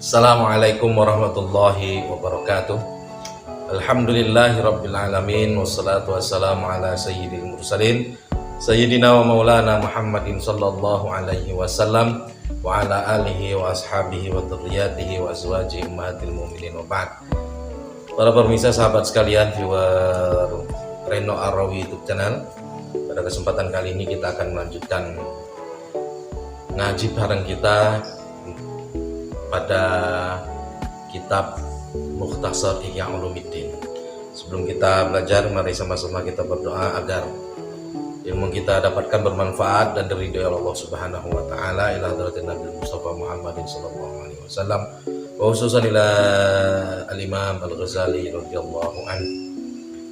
Assalamualaikum warahmatullahi wabarakatuh. Alhamdulillahi rabbil alamin. Wassalatu wassalamu ala sayyidil mursalin Sayyidina wa maulana Muhammadin sallallahu alaihi wasallam wa ala alihi wa ashabihi wa dhurriyyatihi wa azwajihi ummahatil mu'minin wa ba'd. Para pemirsa, sahabat sekalian, viewer Reno Arawi YouTube channel, pada kesempatan kali ini kita akan melanjutkan ngaji bareng kita pada kitab Mukhtasar Ihya Ulumuddin. Sebelum kita belajar, mari sama-sama kita berdoa agar ilmu kita dapatkan bermanfaat dan diridhoi Allah Subhanahu wa taala. Ila hadratin Nabi Mustafa Muhammadin sallallahu alaihi wasallam wa khususan ila al-Imam Al-Ghazali radhiyallahu anhu.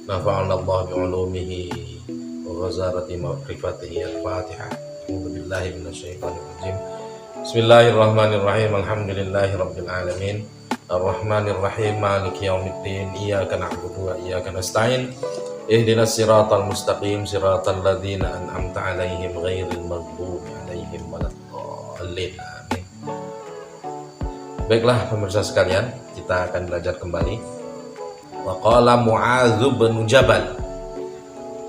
Nafa'ana Allah bi ulumihi wa ghazarati ma'rifatihi. Al-Fatihah. A'udzu billahi minasyaitonir rajim. Bismillahirrahmanirrahim. Alhamdulillahi rabbil alamin. Ar-Rahmanir-Rahim. Maliki yaumiddin. Iyyaka na'budu wa iyyaka nasta'in. Ihdinas siratal mustaqim, siratal ladzina an'amta 'alaihim ghairil maghdubi 'alaihim waladdallin. Amin. Baiklah pemirsa sekalian, kita akan belajar kembali. Wa qala Mu'adz bin Jabal.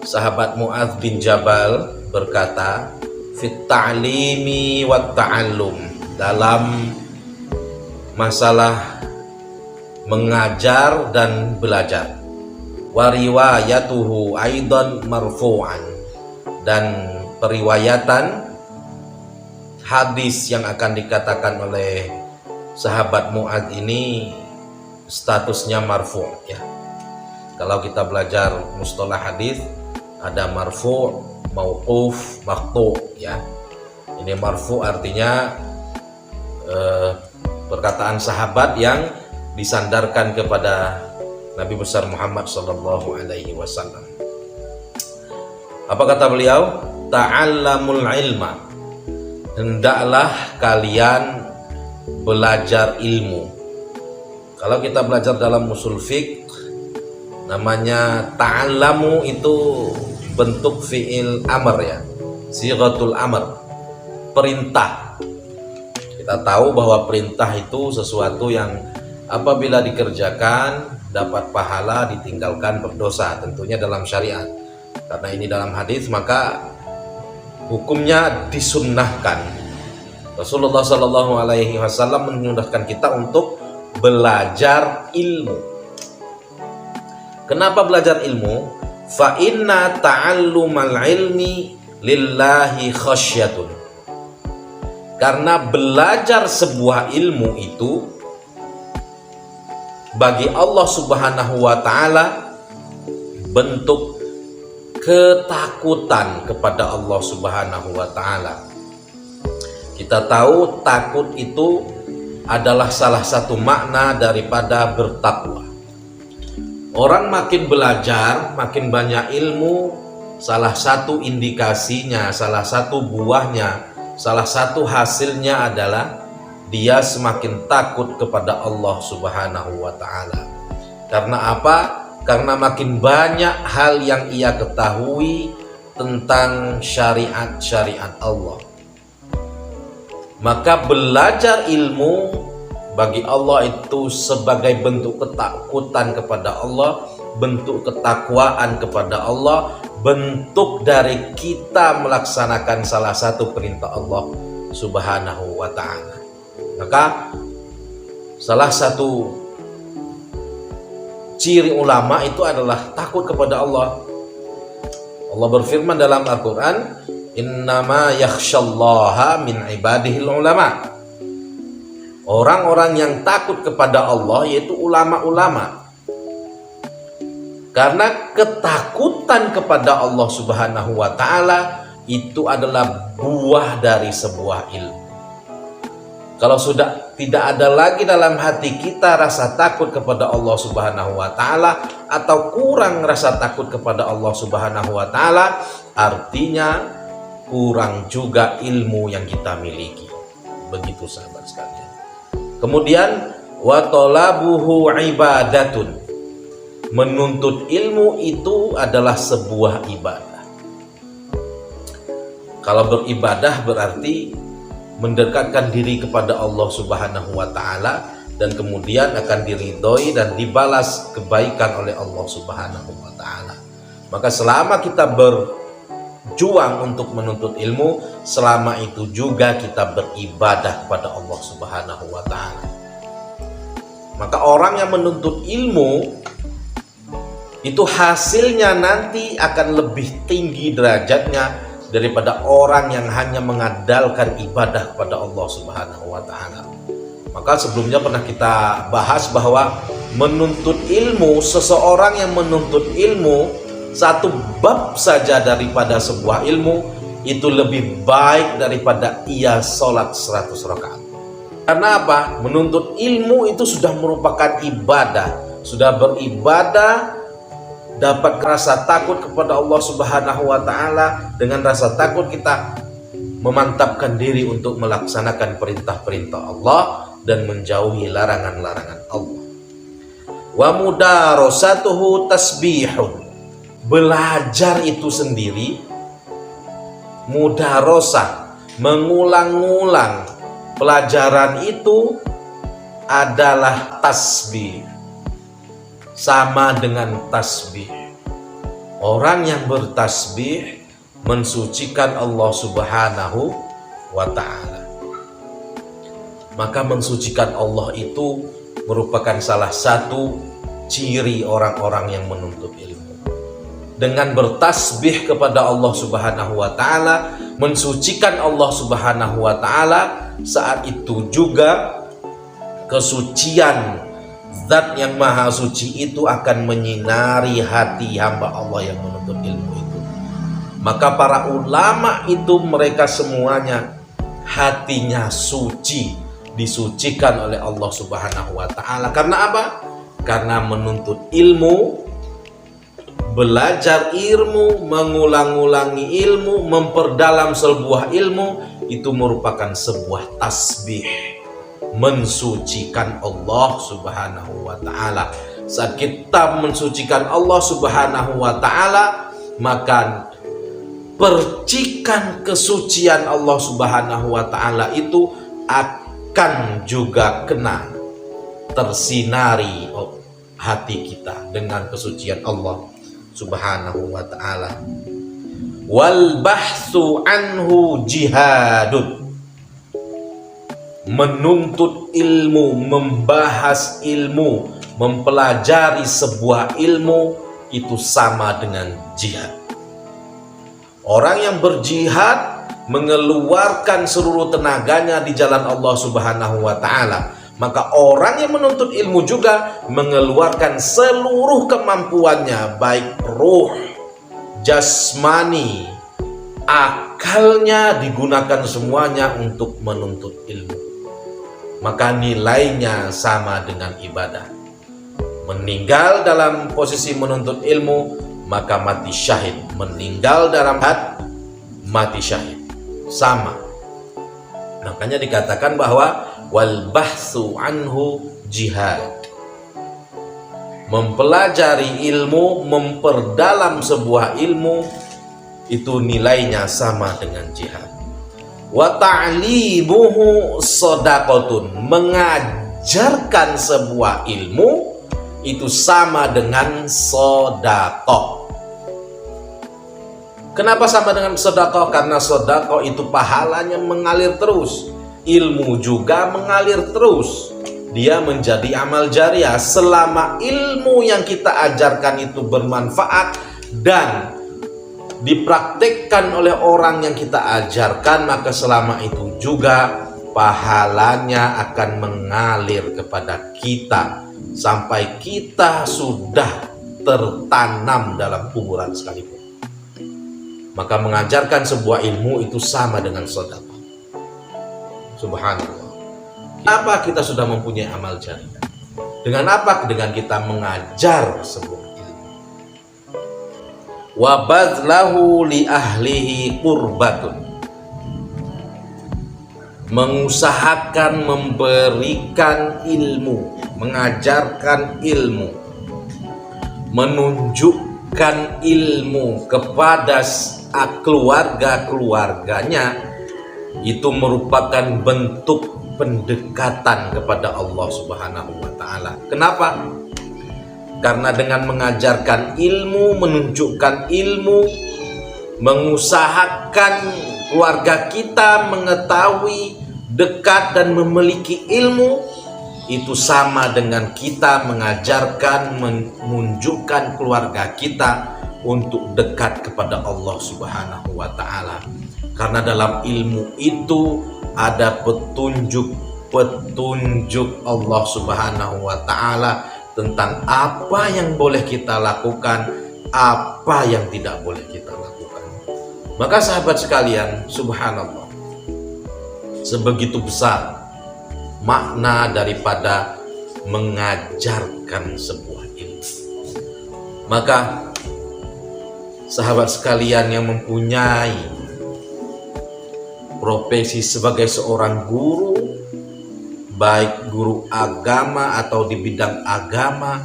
Sahabat Mu'adz bin Jabal berkata, fit ta'limi wat ta'allum, dalam masalah mengajar dan belajar. Wa riwayatuhu aidan marfu'an, dan periwayatan hadis yang akan dikatakan oleh sahabat Mu'adz ini statusnya marfu' ya. Kalau kita belajar mustalah hadis, ada marfu', mauquf, maqtu' ya. Ini marfu' artinya perkataan sahabat yang disandarkan kepada Nabi besar Muhammad sallallahu alaihi wasallam. Apa kata beliau? Ta'allamul ilma, hendaklah kalian belajar ilmu. Kalau kita belajar dalam usul fiqh, namanya ta'allamu itu bentuk fi'il amr ya, sighatul amr, perintah. Kita tahu bahwa perintah itu sesuatu yang apabila dikerjakan dapat pahala, ditinggalkan berdosa, tentunya dalam syariat. Karena ini dalam hadis, maka hukumnya disunnahkan. Rasulullah Shallallahu Alaihi Wasallam menyunnahkan kita untuk belajar ilmu. Kenapa belajar ilmu? Fa inna ta'allumal ilmi lillahi khasyatun. Karena belajar sebuah ilmu itu bagi Allah Subhanahu wa taala bentuk ketakutan kepada Allah Subhanahu wa taala. Kita tahu takut itu adalah salah satu makna daripada bertakwa. Orang makin belajar, makin banyak ilmu, salah satu indikasinya, salah satu buahnya, salah satu hasilnya adalah dia semakin takut kepada Allah Subhanahu wa ta'ala. Karena apa? Karena makin banyak hal yang ia ketahui tentang syariat-syariat Allah. Maka belajar ilmu bagi Allah itu sebagai bentuk ketakutan kepada Allah, bentuk ketakwaan kepada Allah, bentuk dari kita melaksanakan salah satu perintah Allah Subhanahu wa ta'ala. Maka salah satu ciri ulama itu adalah takut kepada Allah. Allah berfirman dalam Al-Quran, innama yakhsyallaha min ibadihil ulama. Orang-orang yang takut kepada Allah yaitu ulama-ulama. Karena ketakutan kepada Allah Subhanahu wa ta'ala itu adalah buah dari sebuah ilmu. Kalau sudah tidak ada lagi dalam hati kita rasa takut kepada Allah Subhanahu wa ta'ala, atau kurang rasa takut kepada Allah Subhanahu wa ta'ala, artinya kurang juga ilmu yang kita miliki. Begitu sahabat sekalian. Kemudian wa talabuhu ibadatun, menuntut ilmu itu adalah sebuah ibadah. Kalau beribadah berarti mendekatkan diri kepada Allah Subhanahu wa taala dan kemudian akan diridhoi dan dibalas kebaikan oleh Allah Subhanahu wa taala. Maka selama kita berjuang untuk menuntut ilmu, selama itu juga kita beribadah kepada Allah Subhanahu wa taala. Maka orang yang menuntut ilmu itu hasilnya nanti akan lebih tinggi derajatnya daripada orang yang hanya mengandalkan ibadah kepada Allah Subhanahu wa taala. Maka sebelumnya pernah kita bahas bahwa menuntut ilmu, seseorang yang menuntut ilmu satu bab saja daripada sebuah ilmu itu lebih baik daripada ia sholat 100 rakaat. Karena apa? Menuntut ilmu itu sudah merupakan ibadah, sudah beribadah, dapat rasa takut kepada Allah Subhanahu wa taala. Dengan rasa takut kita memantapkan diri untuk melaksanakan perintah-perintah Allah dan menjauhi larangan-larangan Allah. Wa mudarasatuhu tasbihun. Belajar itu sendiri, mudarasah, mengulang-ulang pelajaran itu adalah tasbih. Sama dengan tasbih. Orang yang bertasbih mensucikan Allah Subhanahu wa ta'ala. Maka mensucikan Allah itu merupakan salah satu ciri orang-orang yang menuntut ilmu. Dengan bertasbih kepada Allah Subhanahu wa ta'ala, mensucikan Allah Subhanahu wa ta'ala, saat itu juga kesucian Zat yang maha suci itu akan menyinari hati hamba Allah yang menuntut ilmu itu. Maka para ulama itu mereka semuanya hatinya suci, disucikan oleh Allah Subhanahu wa ta'ala. Karena apa? Karena menuntut ilmu, belajar ilmu, mengulang-ulangi ilmu, memperdalam sebuah ilmu, itu merupakan sebuah tasbih, mensucikan Allah Subhanahu wa ta'ala. Saat kita mensucikan Allah Subhanahu wa ta'ala, maka percikan kesucian Allah Subhanahu wa ta'ala itu akan juga kena tersinari hati kita dengan kesucian Allah Subhanahu wa ta'ala. Wal bahtsu anhu jihadun. Menuntut ilmu, membahas ilmu, mempelajari sebuah ilmu itu sama dengan jihad. Orang yang berjihad mengeluarkan seluruh tenaganya di jalan Allah Subhanahu wa ta'ala. Maka orang yang menuntut ilmu juga mengeluarkan seluruh kemampuannya, baik ruh, jasmani, akalnya, digunakan semuanya untuk menuntut ilmu. Maka nilainya sama dengan ibadah. Meninggal dalam posisi menuntut ilmu, maka mati syahid. Meninggal dalam jihad, mati syahid. Sama. Makanya dikatakan bahwa wal bahtsu anhu jihad. Mempelajari ilmu, memperdalam sebuah ilmu, itu nilainya sama dengan jihad. Wa ta'limuhu shadaqatun. Mengajarkan sebuah ilmu itu sama dengan sedekah. Kenapa sama dengan sedekah? Karena sedekah itu pahalanya mengalir terus, ilmu juga mengalir terus. Dia menjadi amal jariah selama ilmu yang kita ajarkan itu bermanfaat dan dipraktikkan oleh orang yang kita ajarkan, maka selama itu juga pahalanya akan mengalir kepada kita sampai kita sudah tertanam dalam kuburan sekalipun. Maka mengajarkan sebuah ilmu itu sama dengan sedekah. Subhanallah. Apa kita sudah mempunyai amal jariah? Dengan apa? Dengan kita mengajar sebuah wa badlahu li ahlihi qurbatun. Mengusahakan memberikan ilmu, mengajarkan ilmu, menunjukkan ilmu kepada keluarga-keluarganya, itu merupakan bentuk pendekatan kepada Allah Subhanahu wa Ta'ala. Kenapa? Karena dengan mengajarkan ilmu, menunjukkan ilmu, mengusahakan keluarga kita mengetahui, dekat dan memiliki ilmu, itu sama dengan kita mengajarkan, menunjukkan keluarga kita untuk dekat kepada Allah Subhanahu wa Ta'ala. Karena dalam ilmu itu ada petunjuk Allah Subhanahu wa Ta'ala tentang apa yang boleh kita lakukan, apa yang tidak boleh kita lakukan. Maka sahabat sekalian, subhanallah, sebegitu besar makna daripada mengajarkan sebuah ilmu. Maka sahabat sekalian yang mempunyai profesi sebagai seorang guru, baik guru agama atau di bidang agama,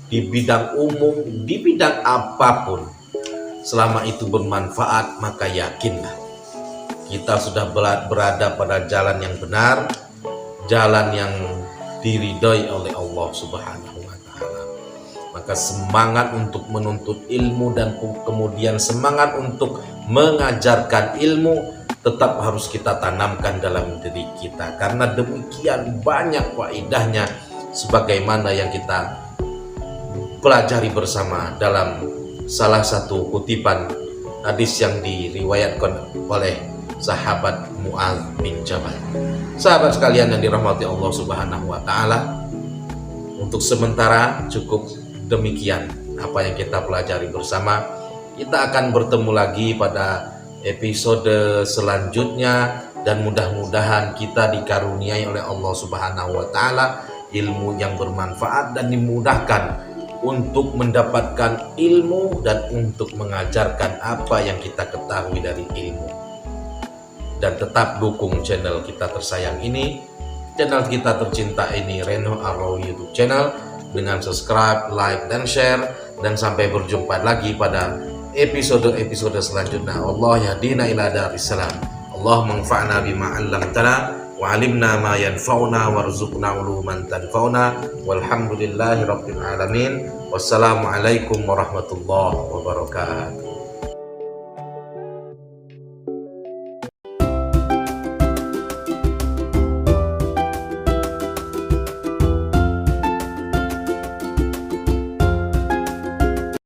di bidang umum, di bidang apapun, selama itu bermanfaat, maka yakinlah kita sudah berada pada jalan yang benar, jalan yang diridhoi oleh Allah Subhanahu wa Ta'ala. Maka semangat untuk menuntut ilmu dan kemudian semangat untuk mengajarkan ilmu tetap harus kita tanamkan dalam diri kita, karena demikian banyak faedahnya sebagaimana yang kita pelajari bersama dalam salah satu kutipan hadis yang diriwayatkan oleh sahabat Mu'adz bin Jabal. Sahabat sekalian yang dirahmati Allah Subhanahu wa Ta'ala, untuk sementara cukup demikian apa yang kita pelajari bersama. Kita akan bertemu lagi pada episode selanjutnya, dan mudah-mudahan kita dikaruniai oleh Allah Subhanahu wa Ta'ala ilmu yang bermanfaat dan dimudahkan untuk mendapatkan ilmu dan untuk mengajarkan apa yang kita ketahui dari ilmu. Dan tetap dukung channel kita tersayang ini, channel kita tercinta ini, Reno Ar-Rawi YouTube channel, dengan subscribe, like, dan share. Dan sampai berjumpa lagi pada episode-episode selanjutnya. Allah yahdina ila daris salam. Allah manfa'na bima 'allamtana wa 'alimna ma yanfa'una warzuqna uluman tanfa'una. Walhamdulillahi rabbil alamin. Wassalamualaikum warahmatullahi wabarakatuh.